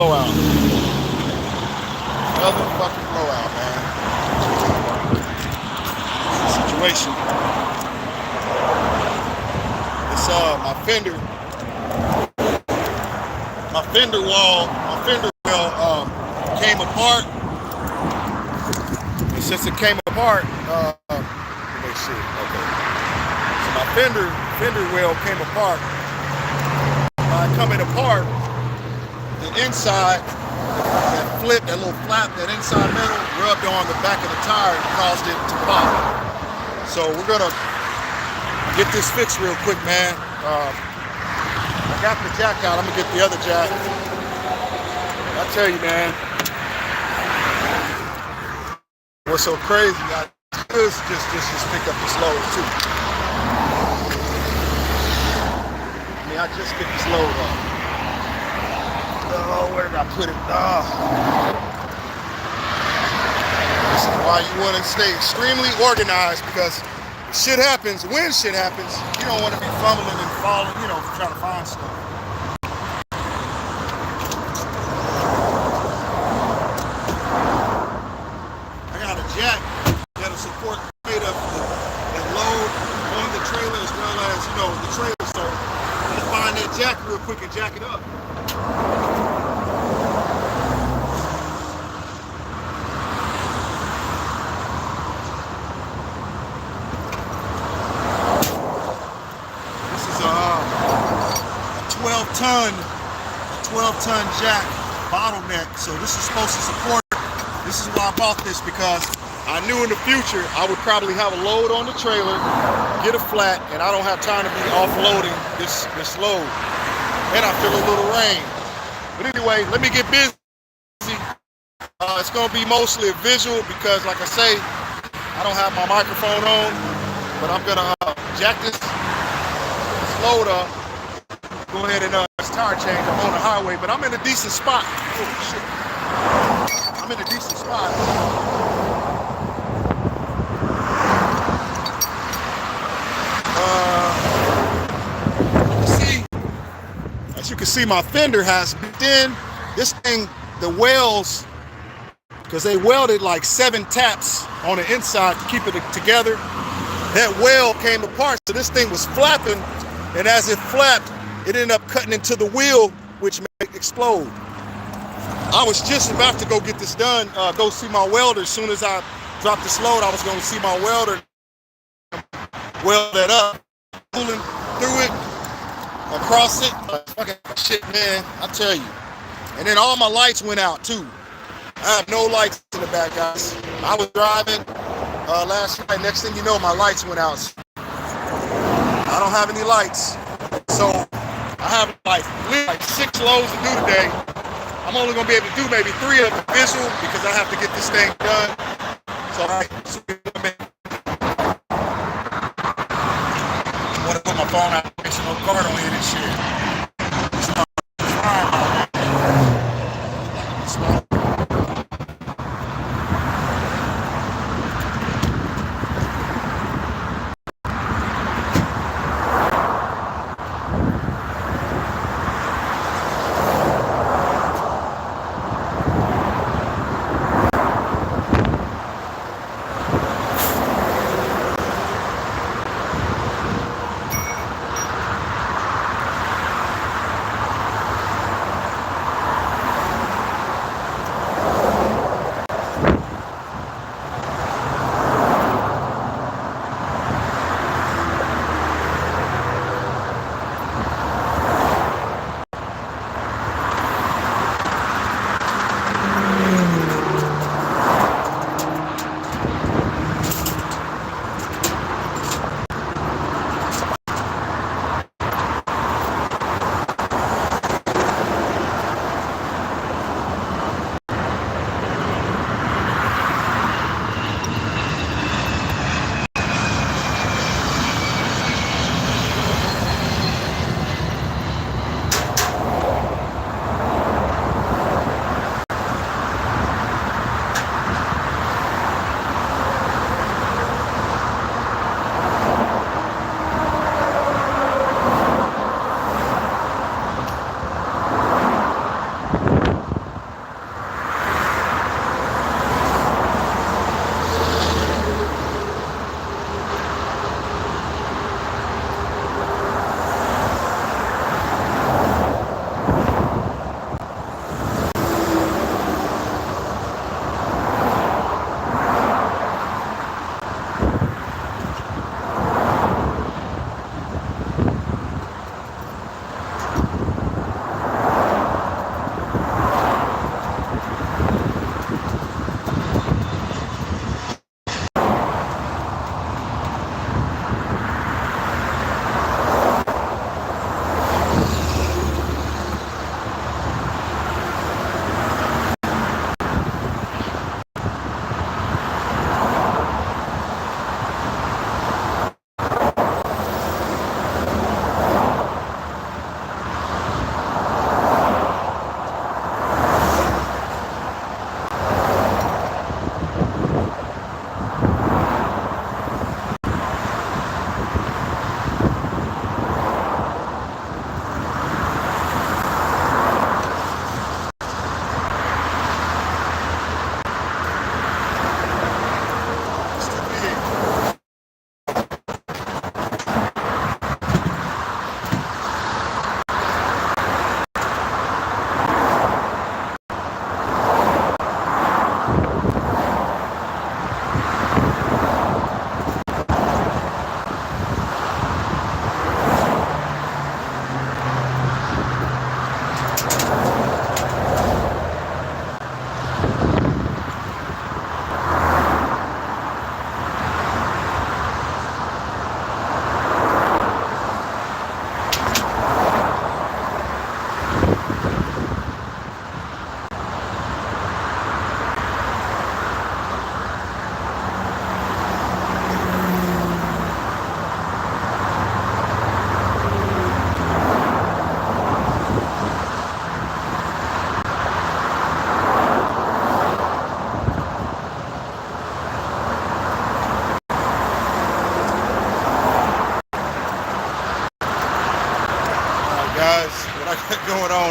blowout. Another fucking blowout, man. It's a situation. It's my fender well came apart. And since it came apart, let me see. Okay. So my fender well came apart. By coming apart, the inside, that flip, that little flap, that inside metal rubbed on the back of the tire and caused it to pop. So we're gonna get this fixed real quick, man. I got the jack out. I'm gonna get the other jack. I tell you, man, what's so crazy? I just pick up this load too. I mean, I just picked this load up. Oh, where did I put it? This is why you want to stay extremely organized, because shit happens. When shit happens, you don't want to be fumbling and falling, trying to find stuff. I got a jack that'll support the weight of the load on the trailer as well as, the trailer. So I'm gonna find that jack real quick and jack it up. A 12-ton jack bottleneck. So this is supposed to support. This is why I bought this, because I knew in the future I would probably have a load on the trailer, get a flat, and I don't have time to be offloading this load. And I feel a little rain. But anyway, let me get busy. It's gonna be mostly a visual because, like I say, I don't have my microphone on, but I'm gonna jack this load up. Go ahead and it's tire change. I'm on the highway, but I'm in a decent spot. Oh shit! I'm in a decent spot. As you can see, my fender has been this thing. The welds, because they welded like 7 taps on the inside to keep it together. That weld came apart, so this thing was flapping, and as it flapped, it ended up cutting into the wheel, which made it explode. I was just about to go get this done, go see my welder. As soon as I dropped this load, I was going to see my welder, weld that up, pulling through it, across it. Fucking shit, man, I tell you. And then all my lights went out too. I have no lights in the back, guys. I was driving last night. Next thing you know, my lights went out. I don't have any lights. So I have like 6 loads to do today. I'm only gonna be able to do maybe 3 of them visual because I have to get this thing done. So I want to put my phone out, make sure no car don't hit and shit.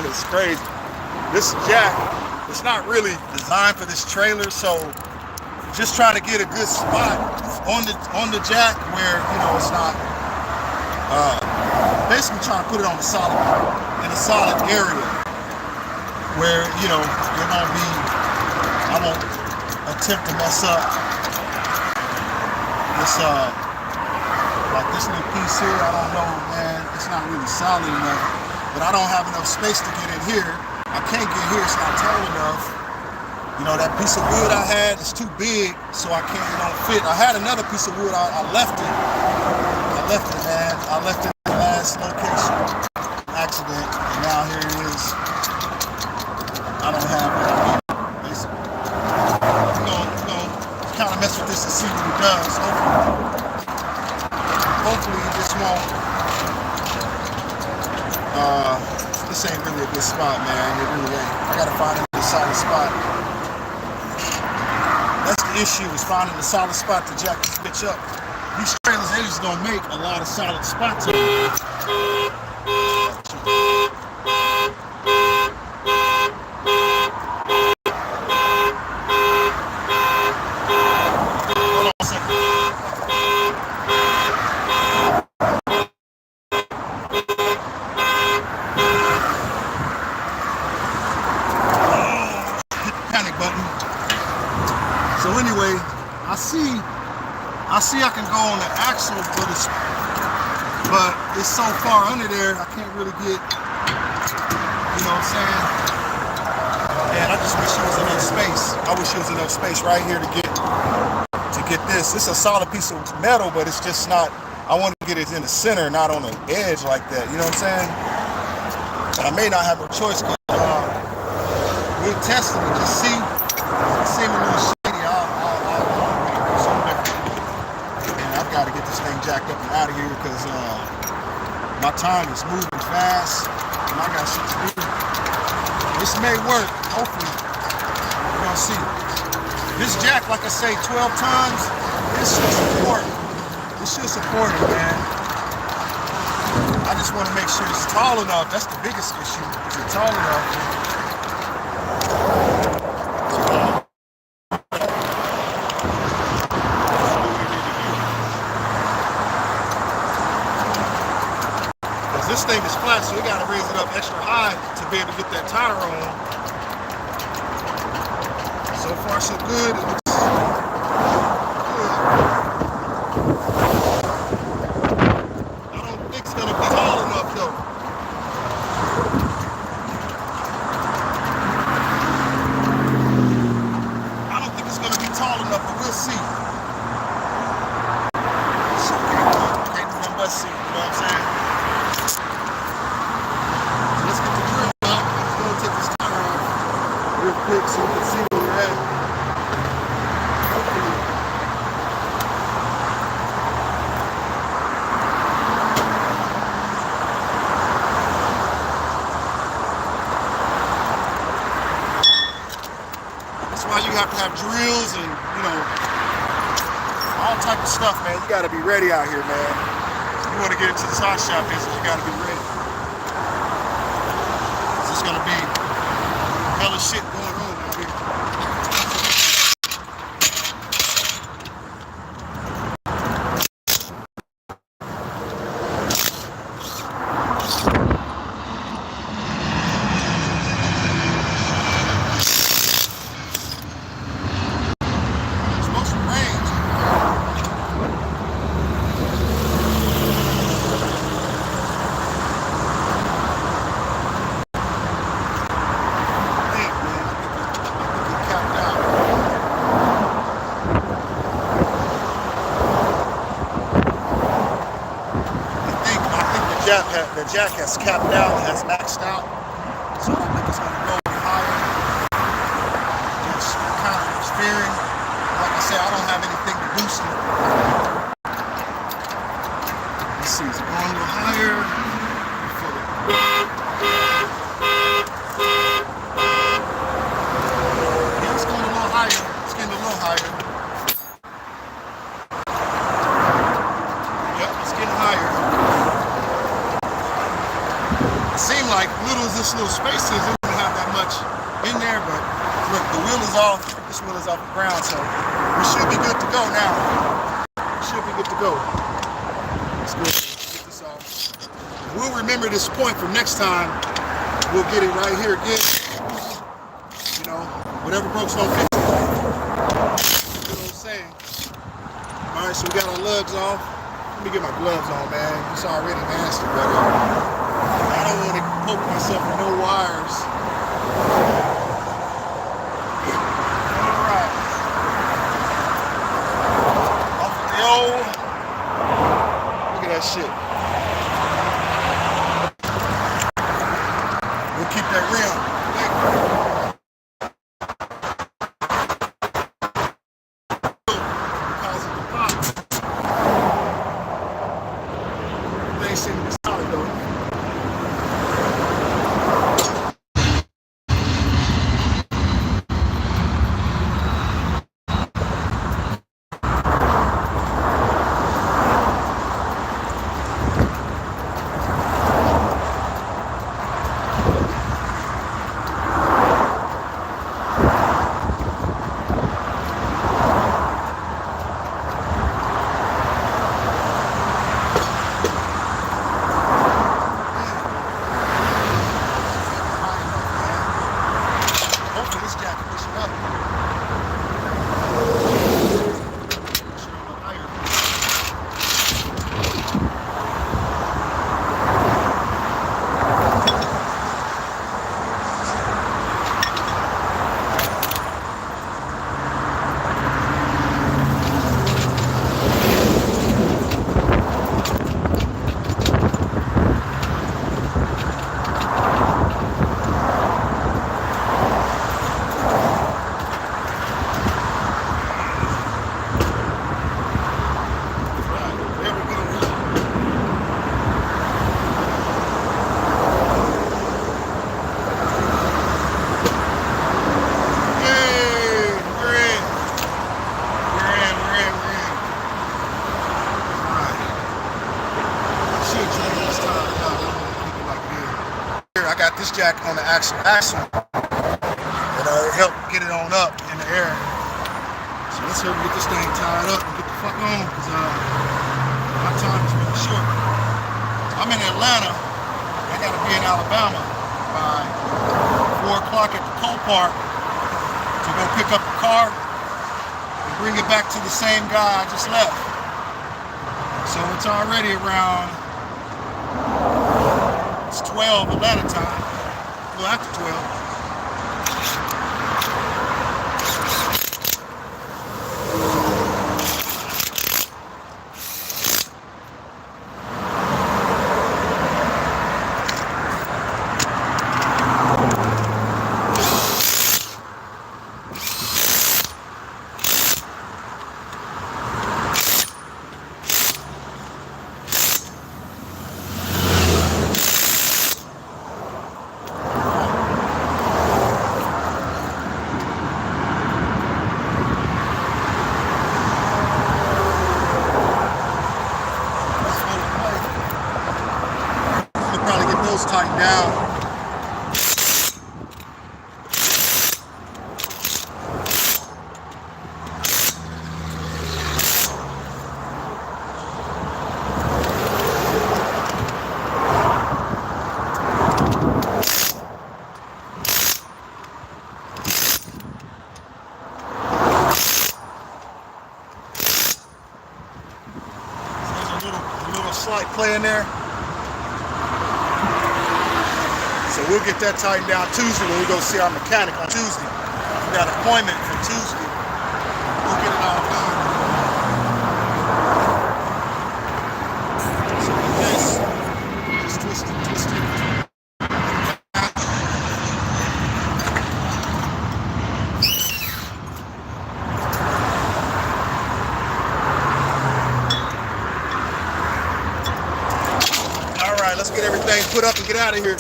on it is crazy. This jack, it's not really designed for this trailer, so just trying to get a good spot on the jack where, you know, it's not, basically trying to put it on in a solid area where, you know, I won't attempt to mess up this, like this little piece here. I don't know, man, it's not really solid enough, but I don't have enough space to get in here. I can't get here, it's not tall enough. You know, that piece of wood I had is too big, so it don't fit. I had another piece of wood, I left it, man. I left it in the last location, accident, and now here it is. I don't have what I need, basically. We're gonna kind of mess with this and see what it does. Hopefully this won't, this ain't really a good spot, man. It really ain't. I gotta find a solid spot. That's the issue, is finding a solid spot to jack this bitch up. These trailers, they just don't make a lot of solid spots in them. Hold on a second. Hit the panic button. So anyway, I see I can go on the axle, but it's so far under there, I can't really get, you know what I'm saying? And I just wish there was enough space. I wish there was enough space right here to get this. It's a solid piece of metal, but it's just not, I want to get it in the center, not on the edge like that, you know what I'm saying? But I may not have a choice, because we'll test it and just see. It's seeming a little shady. I've got to get this thing jacked up and out of here, because my time is moving fast and I got shit to do. This may work, hopefully. We're gonna see. This jack, like I say, 12 tons, this should support. This should support it, man. I just want to make sure it's tall enough. That's the biggest issue. Is it tall enough? This thing is flat, so we gotta raise it up extra high to be able to get that tire on. So far, so good. It looks good. I don't think it's gonna be tall enough, though. I don't think it's gonna be tall enough, but we'll see. Can't do nothing but see, you know what I'm saying? Real quick so you can see where we're at. Hopefully. That's why you have to have drills and, you know, all type of stuff, man. You got to be ready out here, man. If you want to get into this hot shop business, you got to be ready. It's just going to be hella shit going on out here. It's supposed to rain. The jack has capped out, has maxed out, so I don't think it's going to go any higher. It's kind of steering. Like I said, I don't have anything to boost it. Let's see, is it going a little higher? Yeah, it's going a little higher. It's getting a little higher. Yep, it's getting higher. Seemed like little as this little space in there, but look, the wheel is off. This wheel is off the ground, so we should be good to go now. We should be good to go. Let's go get this off. We'll remember this point for next time. We'll get it right here again. You know, whatever broke's don't fix it. You know what I'm saying? All right, so we got our lugs off. Let me get my gloves on, man. It's already nasty, but I don't want to poke myself with no wires. All right. Off with the old. Look at that shit. We'll keep that rim. This jack on the axle, and it helped get it on up in the air. So let's hurry get this thing tied up and get the fuck on, because my time is really short. I'm in Atlanta. I gotta be in Alabama by 4 o'clock at the Copart to go pick up the car and bring it back to the same guy I just left. So it's already around 12 Atlanta time. Well, after 12. Tighten down. So there's a little slight play in there. So we'll get that tightened down Tuesday when we go see our mechanic on Tuesday. We got an appointment for Tuesday. We'll get it all done. So this, just twist it. All right, let's get everything put up and get out of here.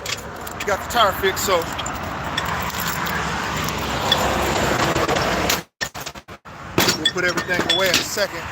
Got the tire fixed, so we'll put everything away in a second.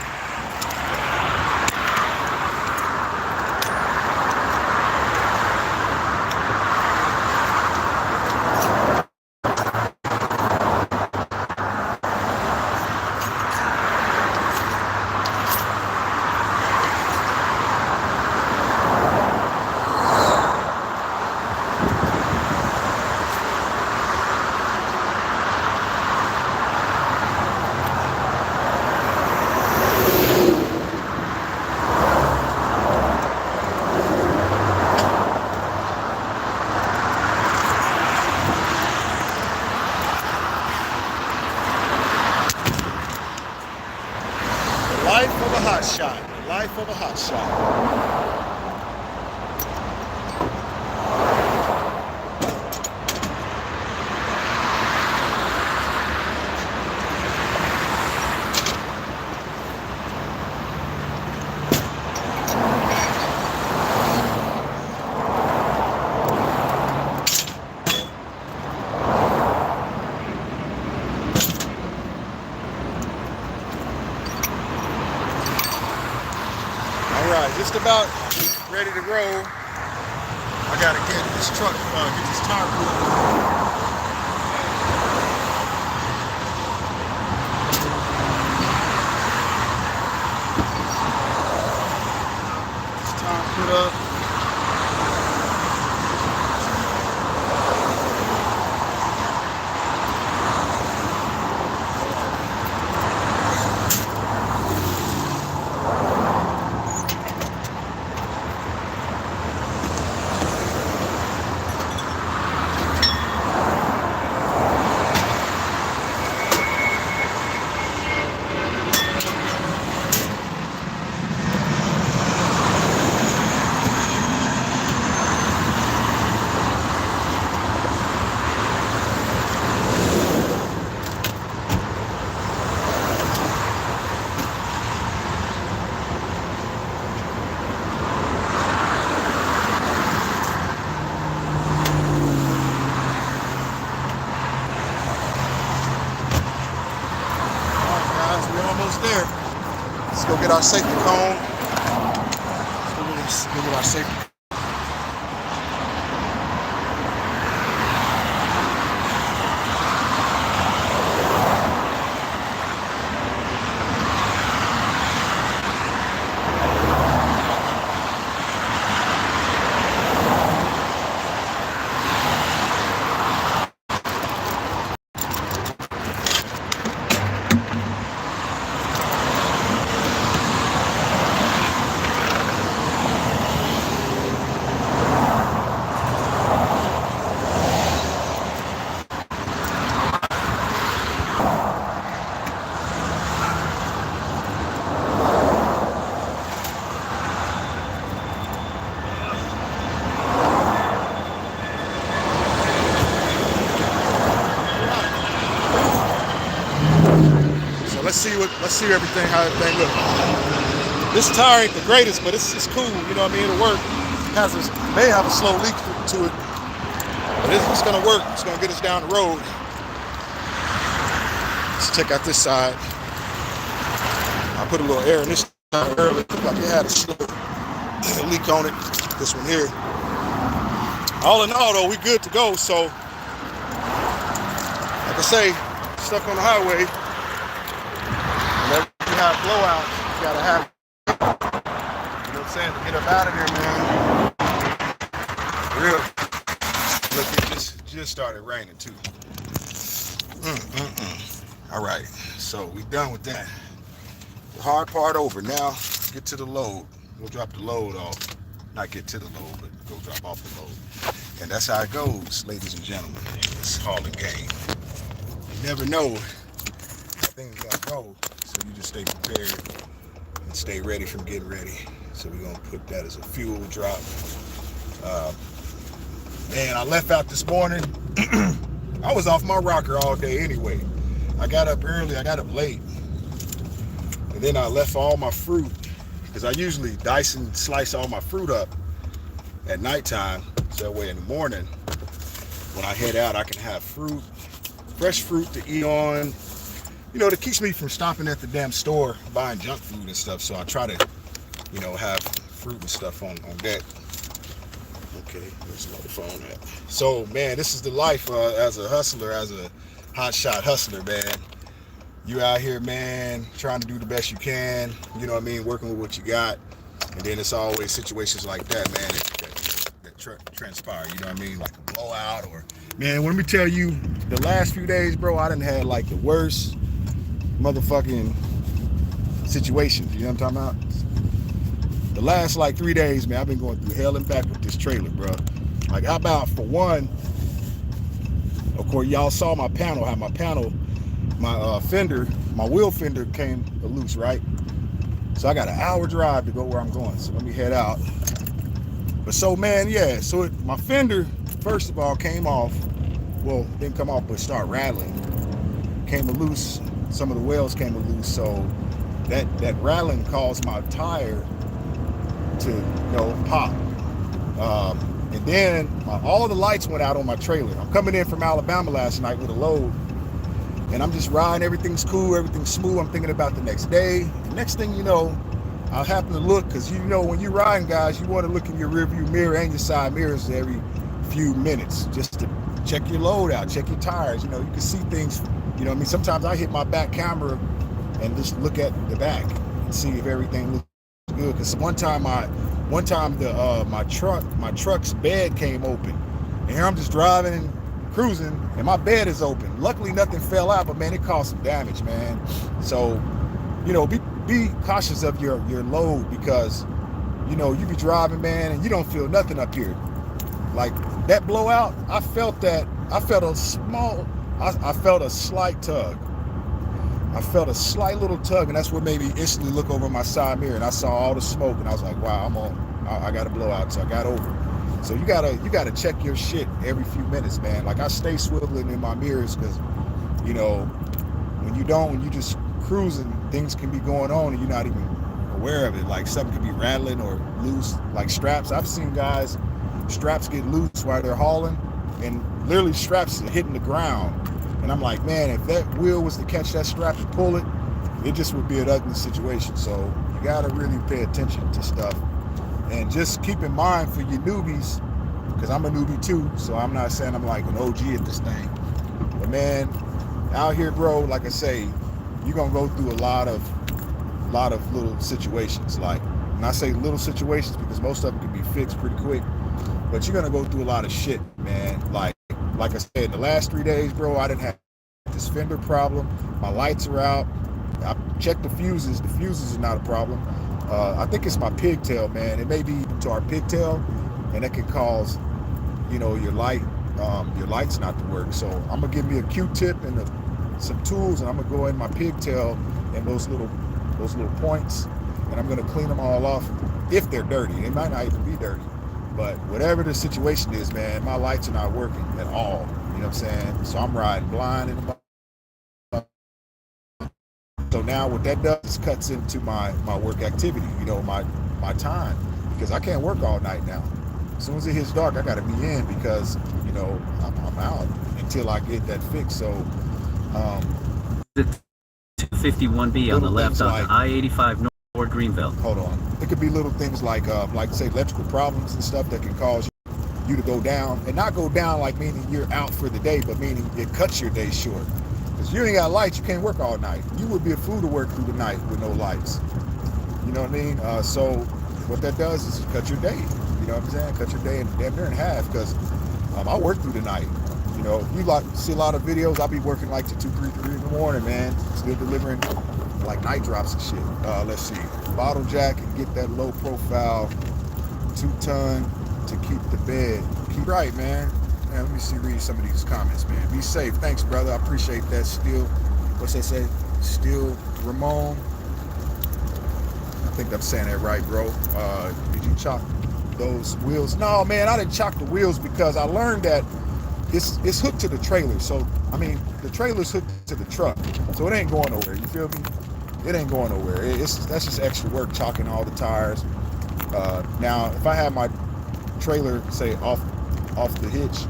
a hot shot. The life of a hot shot. Just about ready to roll. I gotta get this truck, get this tire put up. This tire put up. There. Let's go get our safety cone. Let's go get our safety cone. Let's see everything, how everything looks. This tire ain't the greatest, but it's cool, you know what I mean? It'll work. May have a slow leak to it, but it's gonna work. It's gonna get us down the road. Let's check out this side. I put a little air in this tire earlier. Looked like it had a slow leak on it. This one here. All in all, though, we good to go. So, like I say, stuck on the highway. Whenever you have blowouts, you gotta have, you know what I'm saying, to get up out of there, man. Real. Look, it just started raining too. All right, so we done with that. The hard part over. Now, get to the load. We'll drop the load off. Not get to the load, but go drop off the load. And that's how it goes, ladies and gentlemen. It's hauling game. You never know how things gonna go. So you just stay prepared and stay ready from getting ready. So we're gonna put that as a fuel drop. Man, I left out this morning. I was off my rocker all day anyway. I got up early, I got up late. And then I left all my fruit, because I usually dice and slice all my fruit up at nighttime. So that way in the morning, when I head out, I can have fruit, fresh fruit to eat on. You know, that keeps me from stopping at the damn store buying junk food and stuff. So I try to, you know, have fruit and stuff on deck. Okay, there's another phone at. So, man, this is the life as a hustler, as a hotshot hustler, man. You out here, man, trying to do the best you can, you know what I mean, working with what you got. And then it's always situations like that, man, that transpire, you know what I mean, like a blowout or, man, let me tell you, the last few days, bro, I done had like the worst motherfucking situations, you know what I'm talking about? The last like 3 days, man, I've been going through hell and back with this trailer, bro. Like, how about, for one, of course, y'all saw my panel, how my fender, my wheel fender came loose, right? So I got an hour drive to go where I'm going. So let me head out. But so, man, yeah. So my fender, first of all, came off. Well, didn't come off, but start rattling. Came loose. Some of the welds came loose. So that rattling caused my tire to pop. And then all the lights went out on my trailer. I'm coming in from Alabama last night with a load, and I'm just riding. Everything's cool, everything's smooth. I'm thinking about the next day. The next thing you know, I'll happen to look, because when you're riding, guys, you want to look in your rearview mirror and your side mirrors every few minutes just to check your load out, check your tires. You can see things. Sometimes I hit my back camera and just look at the back and see if everything looks good. Because one time my truck's bed came open, and here I'm just driving and cruising, and my bed is open. Luckily, nothing fell out, but man, it caused some damage, man. So, be cautious of your load, because you be driving, man, and you don't feel nothing up here. Like that blowout, I felt a slight tug. I felt a slight little tug, and that's what made me instantly look over my side mirror, and I saw all the smoke, and I was like, wow, I got a blowout. So I got over it. So you gotta check your shit every few minutes, man. Like I stay swiveling in my mirrors, because when you just cruising, things can be going on and you're not even aware of it. Like something could be rattling or loose, like straps. I've seen guys, straps get loose while they're hauling, and literally straps are hitting the ground. And I'm like, man, if that wheel was to catch that strap and pull it, it just would be an ugly situation. So you gotta really pay attention to stuff, and just keep in mind for your newbies, because I'm a newbie too, so I'm not saying I'm like an OG at this thing. But man, out here, bro, like I say, you're gonna go through a lot of little situations. Like, and I say little situations because most of them can be fixed pretty quick, but you're gonna go through a lot of shit, man. Like I said, the last 3 days, bro, I didn't have this fender problem. My lights are out. I checked the fuses. The fuses are not a problem. I think it's my pigtail, man. It may be to our pigtail, and that could cause, your lights not to work. So I'm gonna give me a Q-tip and some tools, and I'm gonna go in my pigtail and those little points, and I'm gonna clean them all off if they're dirty. They might not even be dirty, but whatever the situation is, man, my lights are not working at all. You know what I'm saying? So I'm riding blind in the. So now what that does is cuts into my work activity, my time, because I can't work all night now. As soon as it hits dark, I got to be in, because I'm out until I get that fixed. So the 251B on the left on the I-85 North Greenville. Hold on. It could be little things like say electrical problems and stuff that can cause you to go down, and not go down like meaning you're out for the day, but meaning it cuts your day short. Because you ain't got lights, you can't work all night. You would be a fool to work through the night with no lights. You know what I mean? So what that does is cut your day. You know what I'm saying? Cut your day damn near in half, because I work through the night. You see a lot of videos. I'll be working like to 2, 3 in the morning, man. Still delivering like night drops and shit. Let's see. Bottle jack and get that low profile 2-ton to keep the bed. Keep right, man. Man, let me read some of these comments, man. Be safe. Thanks, brother. I appreciate that. Still, what's that say? Still Ramon. I think I'm saying that right, bro. Did you chalk those wheels? No, man, I didn't chalk the wheels, because I learned that it's hooked to the trailer. So, the trailer's hooked to the truck. So it ain't going nowhere. You feel me? It ain't going nowhere. That's just extra work, chalking all the tires. Now, if I had my trailer, say, off the hitch,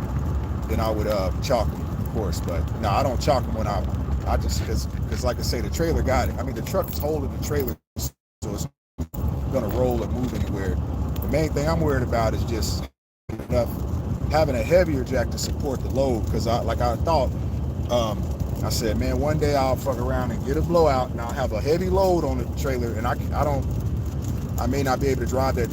then I would chalk them, of course. But no, I don't chalk them when I just, because like I say, the trailer got it. The truck is holding the trailer, so it's gonna roll or move anywhere. The main thing I'm worried about is just having a heavier jack to support the load, because I thought, I said, man, one day I'll fuck around and get a blowout, and I'll have a heavy load on the trailer, and I may not be able to drive that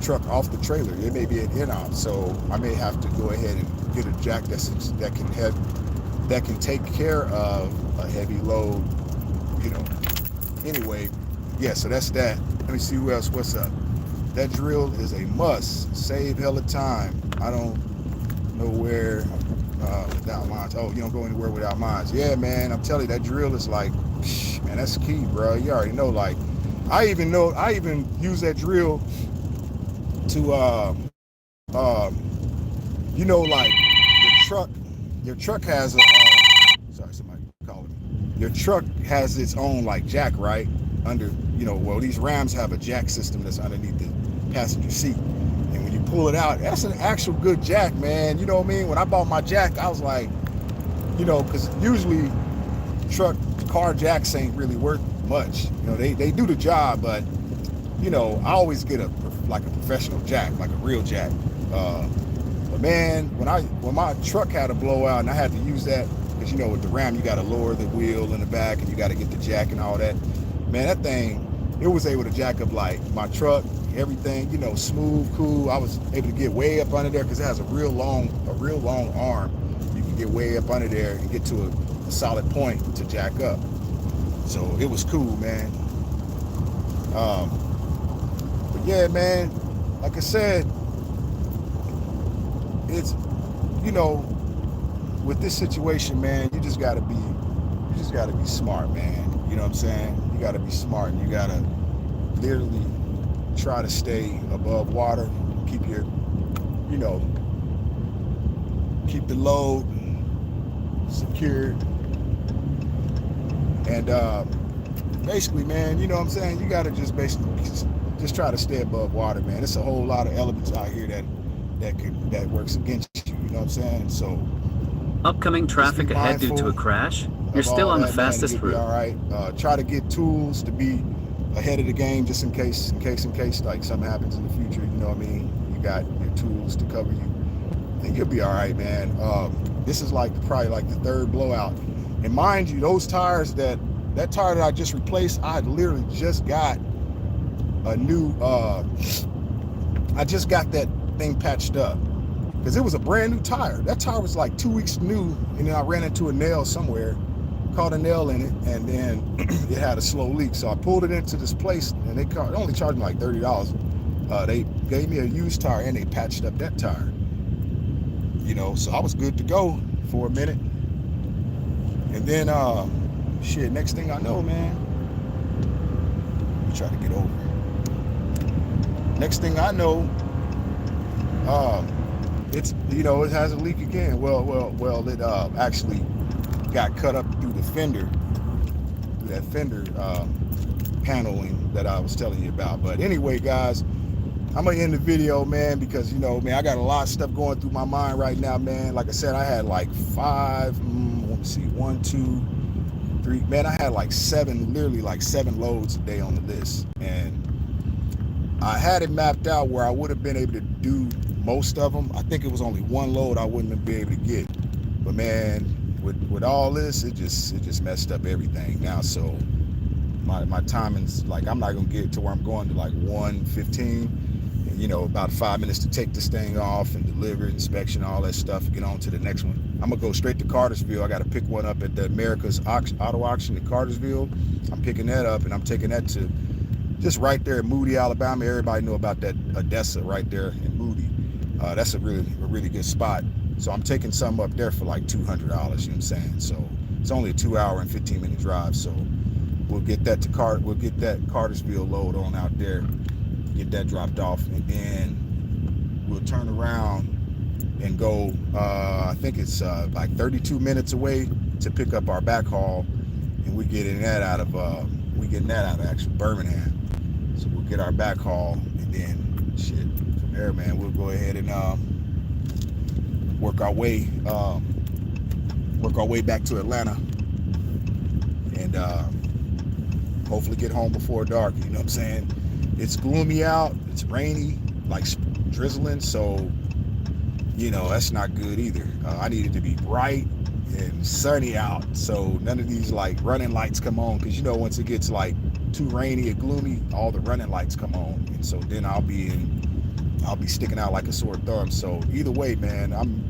truck off the trailer. It may be an in-out, so I may have to go ahead and get a jack that can take care of a heavy load. Anyway, yeah. So that's that. Let me see who else. What's up? That drill is a must. Save hella time. I don't know where without mines. Oh, you don't go anywhere without mines. Yeah, man. I'm telling you, that drill is like, man, that's key, bro. You already know. Like, I even use that drill to you know, like your truck has a sorry, somebody calling me. Your truck has its own like jack, right? Under, you know, well, these Rams have a jack system that's underneath the passenger seat. And when you pull it out, that's an actual good jack, man. You know what I mean? When I bought my jack, I was like, you know, because usually car jacks ain't really worth much. You know, they do the job, but you know, I always get a professional jack, like a real jack. But man, when my truck had a blowout and I had to use that, because you know with the Ram you got to lower the wheel in the back and you got to get the jack and all that. Man, that thing, it was able to jack up like my truck, everything, you know, smooth, cool. I was able to get way up under there because it has a real long arm. You can get way up under there and get to a solid point to jack up. So it was cool, man. But yeah, man, like I said, it's, you know, with this situation, man, you just gotta be smart, man. You know what I'm saying? You gotta be smart, and you gotta literally try to stay above water, keep your, you know, keep the load secured, and basically, man, you know what I'm saying? You gotta just basically just try to stay above water, man. It's a whole lot of elements out here that works against you. You know what I'm saying? So upcoming traffic ahead due to a crash. You're still on the fastest route. All right. Try to get tools to be ahead of the game, just in case like something happens in the future. You know what I mean? You got your tools to cover you, and you'll be all right, man. This is probably like the third blowout, and mind you, those tires that tire that I just replaced, I literally just got a new. I just got that thing patched up because it was a brand new tire. That tire was like 2 weeks new, and then I ran into a nail somewhere, caught a nail in it, and then it had a slow leak. So I pulled it into this place, and they only charged me like $30. They gave me a used tire, and they patched up that tire. You know, so I was good to go for a minute. And then, shit, next thing I know, man, we try to get over. Next thing I know, it's, you know, it has a leak again. Well, it actually got cut up through the fender, through that fender paneling that I was telling you about. But anyway, guys, I'm gonna end the video, man, because, you know, man, I got a lot of stuff going through my mind right now, man. Like I said, I had like 1, 2, 3, man, I had like 7, literally like 7 loads a day on the list, and I had it mapped out where I would have been able to do most of them. I think it was only 1 load I wouldn't have been able to get, but man, with all this, it just messed up everything now. So my timing's like, I'm not gonna get to where I'm going to like 1:15, and, you know, about 5 minutes to take this thing off and deliver, inspection, all that stuff, and get on to the next one. I'm gonna go straight to Cartersville. I got to pick one up at the America's Auto Auction in Cartersville. I'm picking that up, and I'm taking that to just right there in Moody, Alabama. Everybody know about that Odessa right there in Moody. That's a really good spot. So I'm taking some up there for like $200, you know what I'm saying? So it's only a 2-hour and 15-minute drive. So we'll get that Cartersville load on out there, get that dropped off, and then we'll turn around and go, I think it's like 32 minutes away to pick up our backhaul, and we're getting that out of actually Birmingham. So we'll get our backhaul, and then shit, from there, man, we'll go ahead and work our way back to Atlanta, and hopefully get home before dark. You know what I'm saying? It's gloomy out, it's rainy, like drizzling, so you know that's not good either. I need it to be bright and sunny out, so none of these like running lights come on, because you know once it gets like too rainy or gloomy, all the running lights come on, and so then I'll be sticking out like a sore thumb. So either way, man, I'm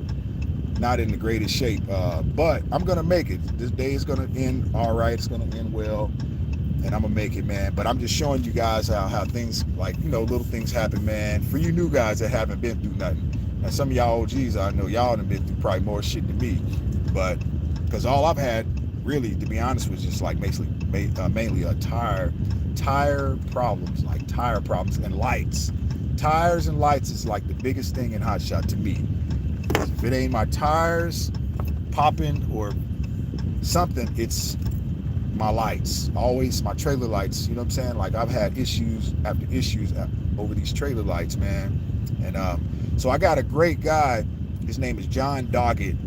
not in the greatest shape, but I'm gonna make it. This day is gonna end all right. It's gonna end well, and I'm gonna make it, man. But I'm just showing you guys how things, like, you know, little things happen, man. For you new guys that haven't been through nothing. Now some of y'all OGs, I know y'all done been through probably more shit than me, but because all I've had really, to be honest, was just like mainly a tire problems, like tire problems and lights. Tires and lights is like the biggest thing in hot shot to me. If it ain't my tires popping or something, it's my lights. Always my trailer lights. You know what I'm saying? Like I've had issues after issues over these trailer lights, man. And so I got a great guy. His name is John Doggett.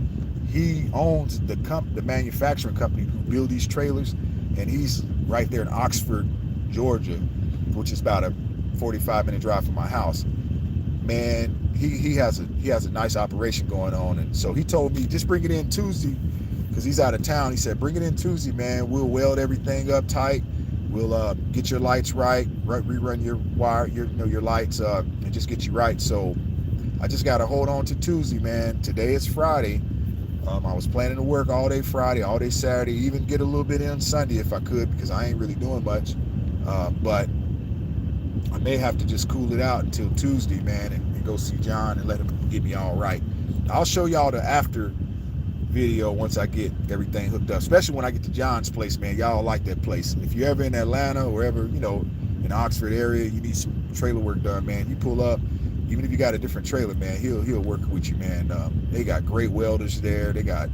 He owns the manufacturing company who build these trailers, and he's right there in Oxford, Georgia, which is about a 45-minute drive from my house. Man, he has a nice operation going on, and so he told me just bring it in Tuesday because he's out of town. He said bring it in Tuesday, man. We'll weld everything up tight. We'll get your lights right, rerun your wire, your lights, and just get you right. So I just got to hold on to Tuesday, man. Today is Friday. I was planning to work all day Friday, all day Saturday, even get a little bit in Sunday if I could, because I ain't really doing much. But I may have to just cool it out until Tuesday, man, and go see John and let him get me all right. I'll show y'all the after video once I get everything hooked up, especially when I get to John's place, man. Y'all like that place. If you're ever in Atlanta or ever, in the Oxford area, you need some trailer work done, man, you pull up. Even if you got a different trailer, man, he'll work with you, man. They got great welders there. They got,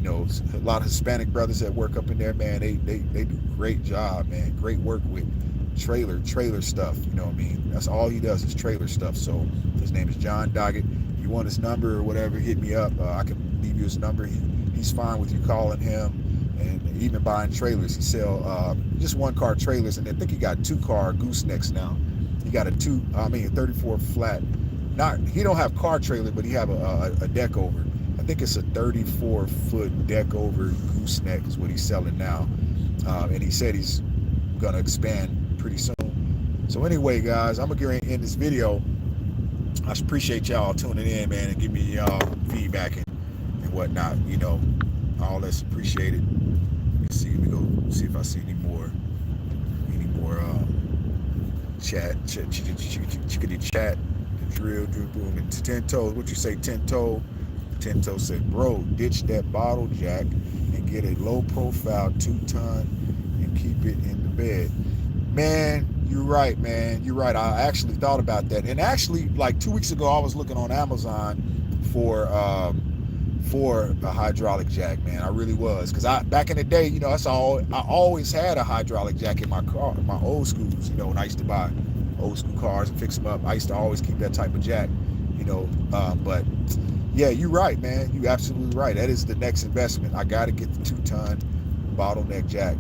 a lot of Hispanic brothers that work up in there, man. They do a great job, man. Great work with trailer stuff. You know what I mean? That's all he does is trailer stuff. So his name is John Doggett. If you want his number or whatever, hit me up. I can leave you his number. He's fine with you calling him and even buying trailers. He sell just 1-car trailers, and I think he got 2-car goosenecks now. He got a 34 flat. He don't have car trailer, but he have a deck over. I think it's a 34-foot deck over gooseneck is what he's selling now. And he said he's gonna expand pretty soon. So anyway, guys, I'm gonna end this video. I appreciate y'all tuning in, man, and give me y'all feedback and whatnot. All that's appreciated. Let me go see if I see any more chat, chickadee chat, the drill, boom, and 10 toes. What you say, 10 toe? 10 toe said, bro, ditch that bottle jack and get a low profile 2-ton and keep it in the bed. Man, you're right, man. You're right. I actually thought about that. And actually, like 2 weeks ago, I was looking on Amazon for a hydraulic jack, man. I really was, because back in the day, I always had a hydraulic jack in my car, my old schools, when I used to buy old school cars and fix them up. I used to always keep that type of jack, but yeah, you're right, man. You absolutely right. That is the next investment. I got to get the 2-ton bottleneck jack,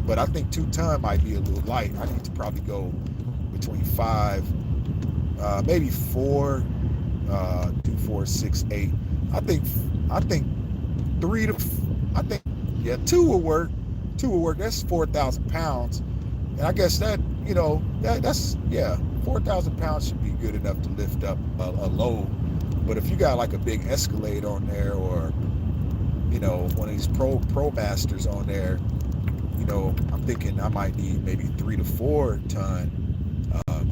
but I think 2-ton might be a little light. I need to probably go between 5, maybe 4, 2, 4, 6, 8. I think 3 to, I think, yeah, 2 will work. 2 will work. That's 4,000 pounds. And I guess that, that's 4,000 pounds should be good enough to lift up a load. But if you got like a big Escalade on there, or, one of these Pro Masters on there, I'm thinking I might need maybe 3 to 4 ton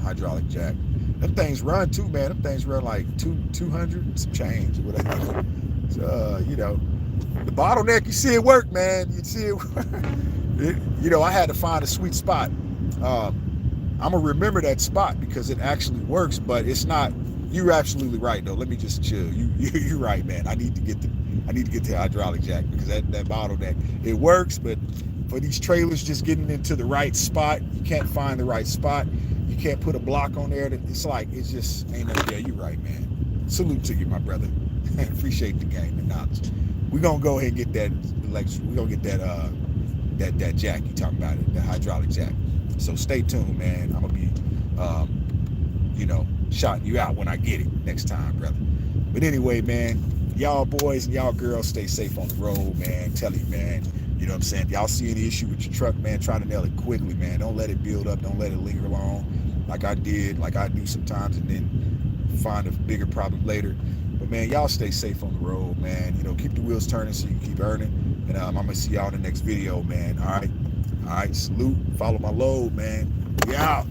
hydraulic jack. Them things run too, man. Them things run like 200 some change or whatever. So, the bottleneck, you see it work, man. You see it work. I had to find a sweet spot. I'm gonna remember that spot because it actually works, but it's not. You're absolutely right, though. Let me just chill. You're right, man. I need to get the hydraulic jack, because that bottleneck, it works, but for these trailers just getting into the right spot, you can't find the right spot. You can't put a block on there. It's like, it just ain't no. Yeah, you're right, man. Salute to you, my brother. Appreciate the game and knowledge. We're gonna go ahead and get that electric. We're gonna get that jack you talking about, it, the hydraulic jack. So stay tuned, man. I'm gonna be shouting you out when I get it next time, brother. But anyway, man, y'all boys and y'all girls, stay safe on the road, man. Tell you, man. You know what I'm saying? If y'all see any issue with your truck, man, try to nail it quickly, man. Don't let it build up. Don't let it linger long like I did, like I do sometimes, and then find a bigger problem later. But, man, y'all stay safe on the road, man. Keep the wheels turning so you can keep earning. And I'm going to see y'all in the next video, man. All right. Salute. Follow my load, man. We out.